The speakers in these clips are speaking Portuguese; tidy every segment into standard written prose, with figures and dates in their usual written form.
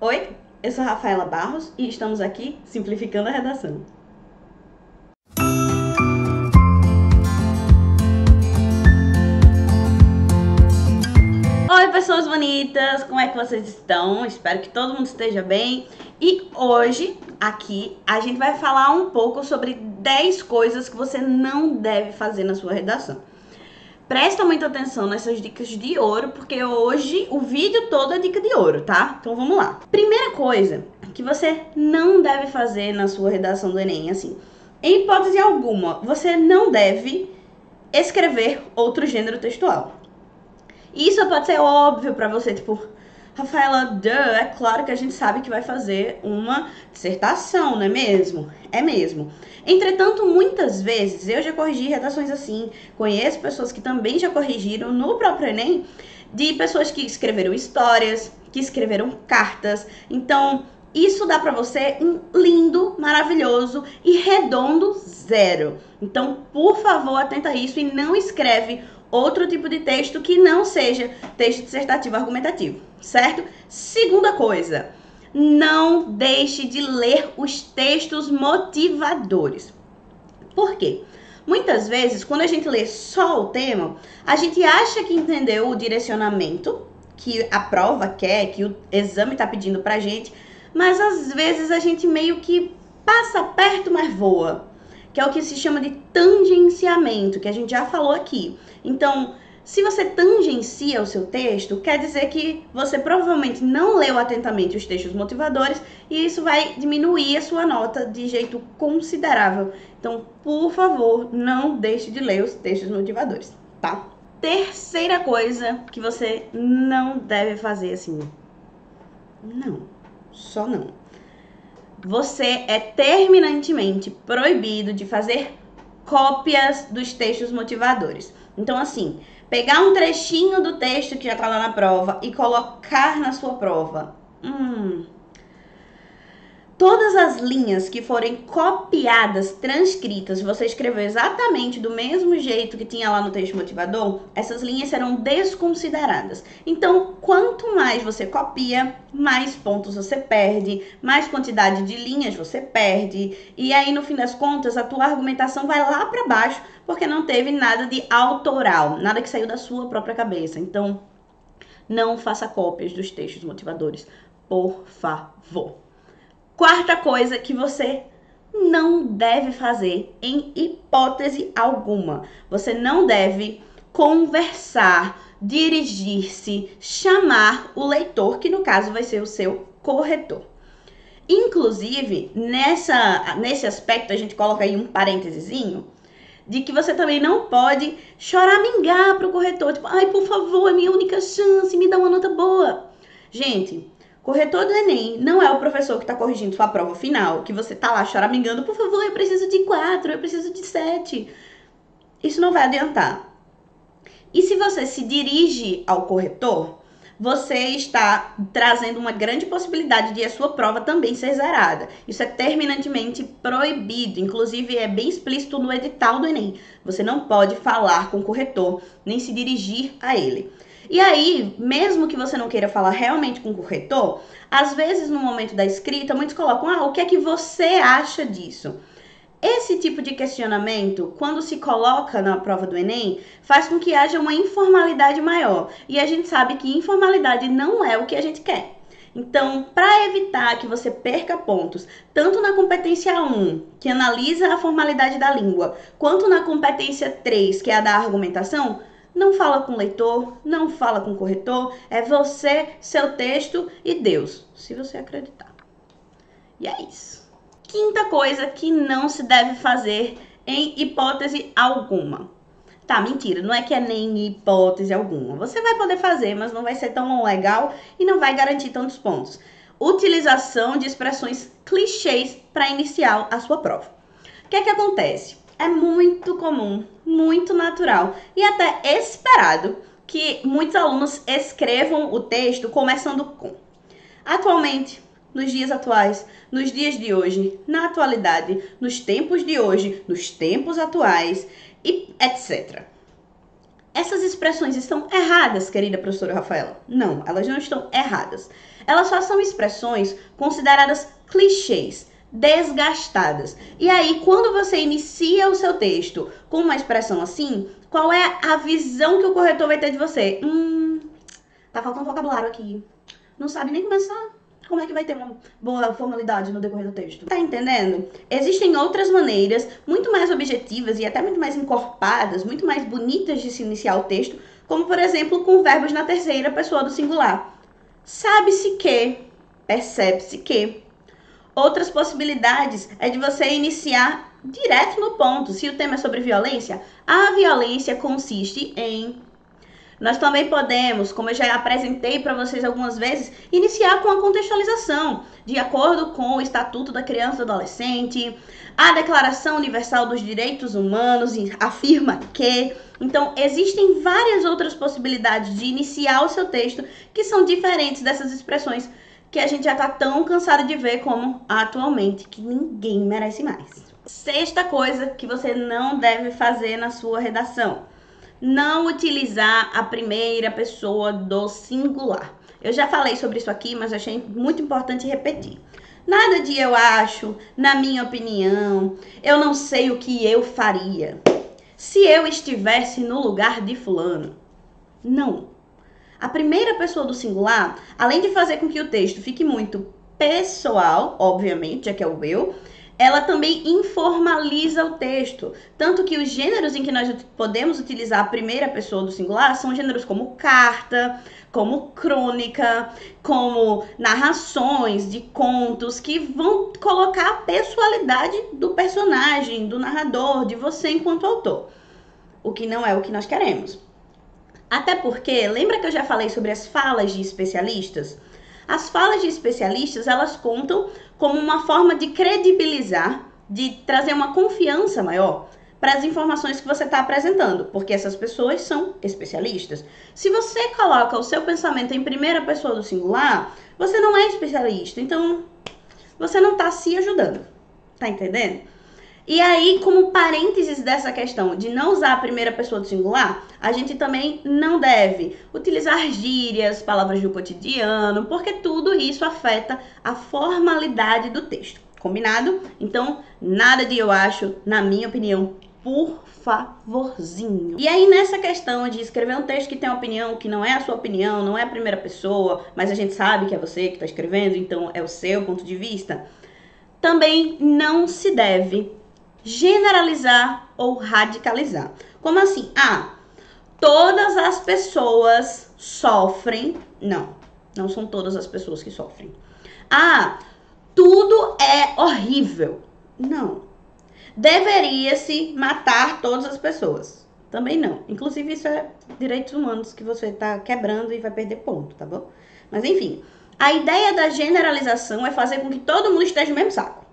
Oi, eu sou Rafaela Barros e estamos aqui simplificando a redação. Oi, pessoas bonitas, como é que vocês estão? Espero que todo mundo esteja bem. E hoje, aqui, a gente vai falar um pouco sobre 10 coisas que você não deve fazer na sua redação. Presta muita atenção nessas dicas de ouro, porque hoje o vídeo todo é dica de ouro, tá? Então vamos lá. Primeira coisa que você não deve fazer na sua redação do Enem, assim, em hipótese alguma, você não deve escrever outro gênero textual. Isso pode ser óbvio pra você, tipo, Rafaela, é claro que a gente sabe que vai fazer uma dissertação, não é mesmo? É mesmo. Entretanto, muitas vezes, eu já corrigi redações assim, conheço pessoas que também já corrigiram no próprio Enem, de pessoas que escreveram histórias, que escreveram cartas. Então, isso dá pra você um lindo, maravilhoso e redondo 0. Então, por favor, atenta a isso e não escreve outro tipo de texto que não seja texto dissertativo argumentativo, certo? Segunda coisa, não deixe de ler os textos motivadores. Por quê? Muitas vezes, quando a gente lê só o tema, a gente acha que entendeu o direcionamento que a prova quer, que o exame está pedindo pra gente, mas às vezes a gente meio que passa perto, mas voa, que é o que se chama de tangenciamento, que a gente já falou aqui. Então, se você tangencia o seu texto, quer dizer que você provavelmente não leu atentamente os textos motivadores e isso vai diminuir a sua nota de jeito considerável. Então, por favor, não deixe de ler os textos motivadores, tá? Terceira coisa que você não deve fazer assim. Não, só não. Você é terminantemente proibido de fazer cópias dos textos motivadores. Então, assim, pegar um trechinho do texto que já tá lá na prova e colocar na sua prova. Todas as linhas que forem copiadas, transcritas, você escreveu exatamente do mesmo jeito que tinha lá no texto motivador, essas linhas serão desconsideradas. Então, quanto mais você copia, mais pontos você perde, mais quantidade de linhas você perde, e aí no fim das contas a tua argumentação vai lá para baixo, porque não teve nada de autoral, nada que saiu da sua própria cabeça. Então, não faça cópias dos textos motivadores, por favor. Quarta coisa que você não deve fazer em hipótese alguma. Você não deve conversar, dirigir-se, chamar o leitor, que no caso vai ser o seu corretor. Inclusive, nesse aspecto, a gente coloca aí um parêntesezinho, de que você também não pode choramingar para o corretor. Tipo, ai, por favor, é minha única chance, me dá uma nota boa. Gente, corretor do Enem não é o professor que está corrigindo sua prova final, que você tá lá choramingando, por favor, eu preciso de 4, eu preciso de 7. Isso não vai adiantar. E se você se dirige ao corretor, você está trazendo uma grande possibilidade de a sua prova também ser zerada. Isso é terminantemente proibido, inclusive é bem explícito no edital do Enem. Você não pode falar com o corretor, nem se dirigir a ele. E aí, mesmo que você não queira falar realmente com o corretor, às vezes no momento da escrita, muitos colocam, o que é que você acha disso? Esse tipo de questionamento, quando se coloca na prova do Enem, faz com que haja uma informalidade maior. E a gente sabe que informalidade não é o que a gente quer. Então, para evitar que você perca pontos, tanto na competência 1, que analisa a formalidade da língua, quanto na competência 3, que é a da argumentação, não fala com o leitor, não fala com o corretor, é você, seu texto e Deus, se você acreditar. E é isso. Quinta coisa que não se deve fazer em hipótese alguma. Tá, mentira, não é que é nem em hipótese alguma. Você vai poder fazer, mas não vai ser tão legal e não vai garantir tantos pontos. Utilização de expressões clichês para iniciar a sua prova. O que é que acontece? É muito comum, muito natural e até esperado que muitos alunos escrevam o texto começando com atualmente, nos dias atuais, nos dias de hoje, na atualidade, nos tempos de hoje, nos tempos atuais e etc. Essas expressões estão erradas, querida professora Rafaela? Não, elas não estão erradas. Elas só são expressões consideradas clichês, desgastadas. E aí, quando você inicia o seu texto com uma expressão assim, qual é a visão que o corretor vai ter de você? Tá faltando vocabulário aqui. Não sabe nem começar. Como é que vai ter uma boa formalidade no decorrer do texto? Tá entendendo? Existem outras maneiras, muito mais objetivas e até muito mais encorpadas, muito mais bonitas de se iniciar o texto, como, por exemplo, com verbos na terceira pessoa do singular. Sabe-se que, percebe-se que. Outras possibilidades é de você iniciar direto no ponto. Se o tema é sobre violência, a violência consiste em... Nós também podemos, como eu já apresentei para vocês algumas vezes, iniciar com a contextualização, de acordo com o Estatuto da Criança e do Adolescente, a Declaração Universal dos Direitos Humanos afirma que... Então, existem várias outras possibilidades de iniciar o seu texto que são diferentes dessas expressões que a gente já está tão cansado de ver como atualmente, que ninguém merece mais. Sexta coisa que você não deve fazer na sua redação: não utilizar a primeira pessoa do singular. Eu já falei sobre isso aqui, mas achei muito importante repetir. Nada de eu acho, na minha opinião, eu não sei o que eu faria se eu estivesse no lugar de fulano. Não. A primeira pessoa do singular, além de fazer com que o texto fique muito pessoal, obviamente, já que é o eu, ela também informaliza o texto. Tanto que os gêneros em que nós podemos utilizar a primeira pessoa do singular são gêneros como carta, como crônica, como narrações de contos, que vão colocar a pessoalidade do personagem, do narrador, de você enquanto autor. O que não é o que nós queremos. Até porque, lembra que eu já falei sobre as falas de especialistas? As falas de especialistas, elas contam como uma forma de credibilizar, de trazer uma confiança maior para as informações que você está apresentando, porque essas pessoas são especialistas. Se você coloca o seu pensamento em primeira pessoa do singular, você não é especialista, então você não está se ajudando, tá entendendo? E aí, como parênteses dessa questão de não usar a primeira pessoa do singular, a gente também não deve utilizar gírias, palavras do cotidiano, porque tudo isso afeta a formalidade do texto. Combinado? Então, nada de eu acho, na minha opinião, por favorzinho. E aí, nessa questão de escrever um texto que tem uma opinião, que não é a sua opinião, não é a primeira pessoa, mas a gente sabe que é você que está escrevendo, então é o seu ponto de vista, também não se deve generalizar ou radicalizar. Como assim? Todas as pessoas sofrem. Não, não são todas as pessoas que sofrem. Tudo é horrível. Não. Deveria-se matar todas as pessoas. Também não. Inclusive, isso é direitos humanos que você está quebrando e vai perder ponto, tá bom? Mas enfim, a ideia da generalização é fazer com que todo mundo esteja no mesmo saco.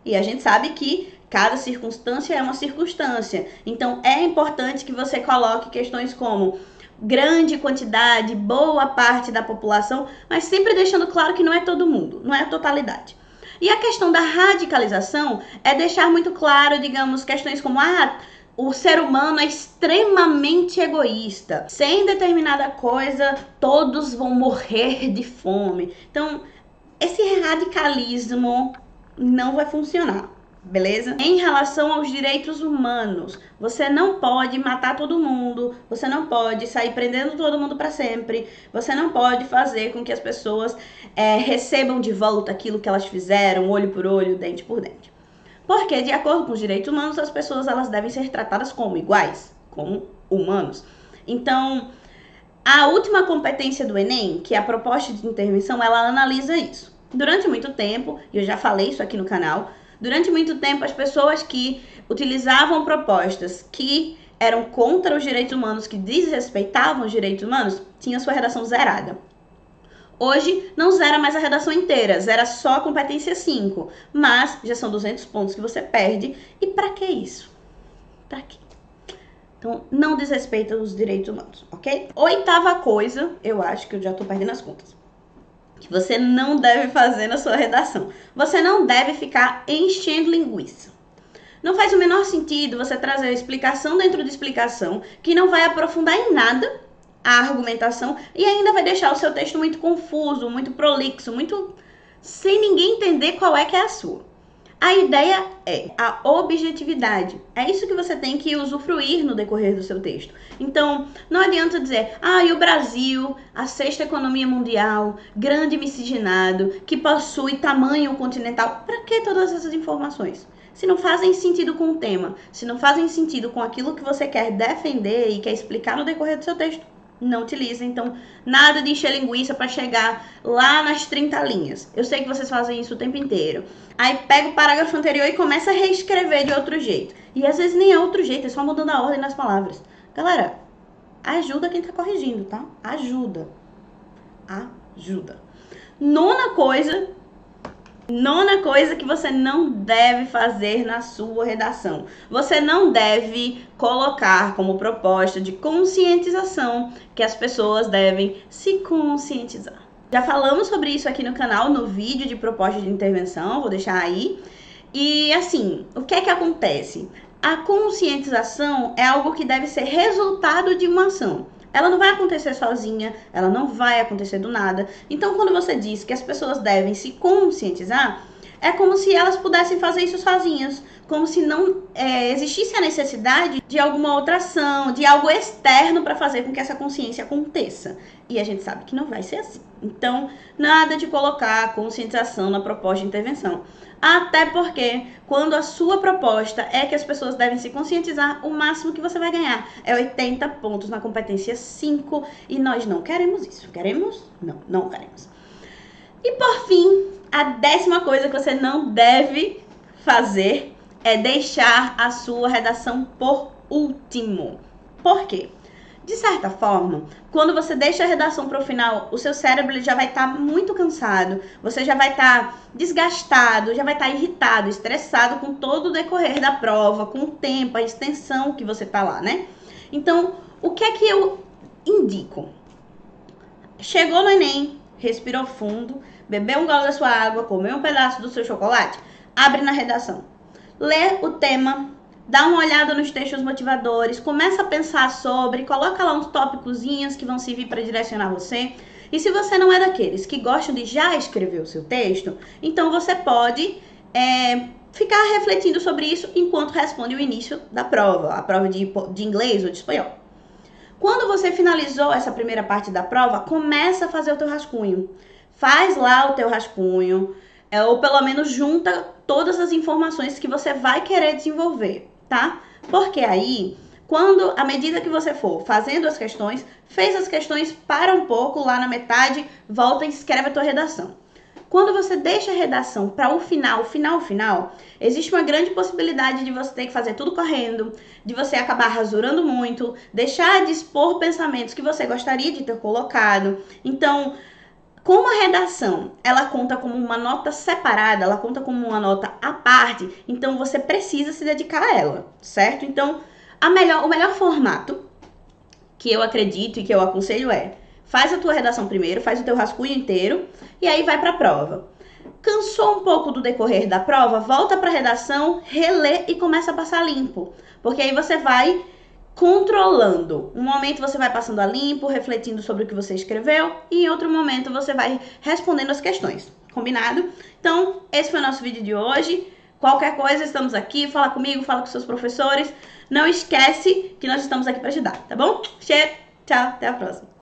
E a gente sabe que cada circunstância é uma circunstância. Então, é importante que você coloque questões como grande quantidade, boa parte da população, mas sempre deixando claro que não é todo mundo, não é a totalidade. E a questão da radicalização é deixar muito claro, digamos, questões como o ser humano é extremamente egoísta. Sem determinada coisa, todos vão morrer de fome. Então, esse radicalismo não vai funcionar. Beleza? Em relação aos direitos humanos, você não pode matar todo mundo, você não pode sair prendendo todo mundo para sempre, você não pode fazer com que as pessoas recebam de volta aquilo que elas fizeram, olho por olho, dente por dente. Porque, de acordo com os direitos humanos, as pessoas elas devem ser tratadas como iguais, como humanos. Então, a última competência do Enem, que é a proposta de intervenção, ela analisa isso. Durante muito tempo, e eu já falei isso aqui no canal, durante muito tempo, as pessoas que utilizavam propostas que eram contra os direitos humanos, que desrespeitavam os direitos humanos, tinham sua redação zerada. Hoje, não zera mais a redação inteira, zera só a competência 5. Mas já são 200 pontos que você perde. E pra que isso? Pra quê? Então, não desrespeita os direitos humanos, ok? Oitava coisa, eu acho que eu já tô perdendo as contas, que você não deve fazer na sua redação. Você não deve ficar enchendo linguiça. Não faz o menor sentido você trazer explicação dentro de explicação que não vai aprofundar em nada a argumentação e ainda vai deixar o seu texto muito confuso, muito prolixo, muito sem ninguém entender qual é que é a sua. A ideia é a objetividade. É isso que você tem que usufruir no decorrer do seu texto. Então, não adianta dizer, e o Brasil, a sexta economia mundial, grande miscigenado, que possui tamanho continental. Para que todas essas informações? Se não fazem sentido com o tema, se não fazem sentido com aquilo que você quer defender e quer explicar no decorrer do seu texto, não utiliza. Então, nada de encher linguiça para chegar lá nas 30 linhas. Eu sei que vocês fazem isso o tempo inteiro. Aí pega o parágrafo anterior e começa a reescrever de outro jeito. E às vezes nem é outro jeito, é só mudando a ordem das palavras. Galera, ajuda quem tá corrigindo, tá? Ajuda. Nona coisa que você não deve fazer na sua redação. Você não deve colocar como proposta de conscientização que as pessoas devem se conscientizar. Já falamos sobre isso aqui no canal, no vídeo de proposta de intervenção, vou deixar aí. E assim, o que é que acontece? A conscientização é algo que deve ser resultado de uma ação. Ela não vai acontecer sozinha, ela não vai acontecer do nada. Então, quando você diz que as pessoas devem se conscientizar, é como se elas pudessem fazer isso sozinhas. Como se não existisse a necessidade de alguma outra ação, de algo externo para fazer com que essa consciência aconteça. E a gente sabe que não vai ser assim. Então, nada de colocar conscientização na proposta de intervenção. Até porque, quando a sua proposta é que as pessoas devem se conscientizar, o máximo que você vai ganhar é 80 pontos na competência 5. E nós não queremos isso. Queremos? Não queremos. E por fim, a 10ª coisa que você não deve fazer é deixar a sua redação por último. Por quê? De certa forma, quando você deixa a redação para o final, o seu cérebro já vai estar muito cansado, você já vai estar desgastado, já vai estar irritado, estressado com todo o decorrer da prova, com o tempo, a extensão que você está lá, né? Então, o que é que eu indico? Chegou no Enem, respirou fundo, bebeu um gole da sua água, comeu um pedaço do seu chocolate, abre na redação. Lê o tema, dá uma olhada nos textos motivadores, começa a pensar sobre, coloca lá uns tópicozinhos que vão servir para direcionar você. E se você não é daqueles que gostam de já escrever o seu texto, então você pode ficar refletindo sobre isso enquanto responde o início da prova, a prova de inglês ou de espanhol. Quando você finalizou essa primeira parte da prova, começa a fazer o teu rascunho. Faz lá o teu rascunho, ou pelo menos junta todas as informações que você vai querer desenvolver, tá? Porque aí, à medida que você for fazendo as questões, fez as questões, para um pouco lá na metade, volta e escreve a tua redação. Quando você deixa a redação para o final, existe uma grande possibilidade de você ter que fazer tudo correndo, de você acabar rasurando muito, deixar de expor pensamentos que você gostaria de ter colocado. Então, como a redação, ela conta como uma nota separada, ela conta como uma nota à parte, então você precisa se dedicar a ela, certo? Então, o melhor formato que eu acredito e que eu aconselho faz a tua redação primeiro, faz o teu rascunho inteiro e aí vai para a prova. Cansou um pouco do decorrer da prova, volta para a redação, relê e começa a passar limpo, porque aí você vai controlando. Um momento você vai passando a limpo, refletindo sobre o que você escreveu, e em outro momento você vai respondendo as questões. Combinado? Então, esse foi o nosso vídeo de hoje. Qualquer coisa, estamos aqui. Fala comigo, fala com seus professores. Não esquece que nós estamos aqui para ajudar, tá bom? Cheiro, tchau, até a próxima.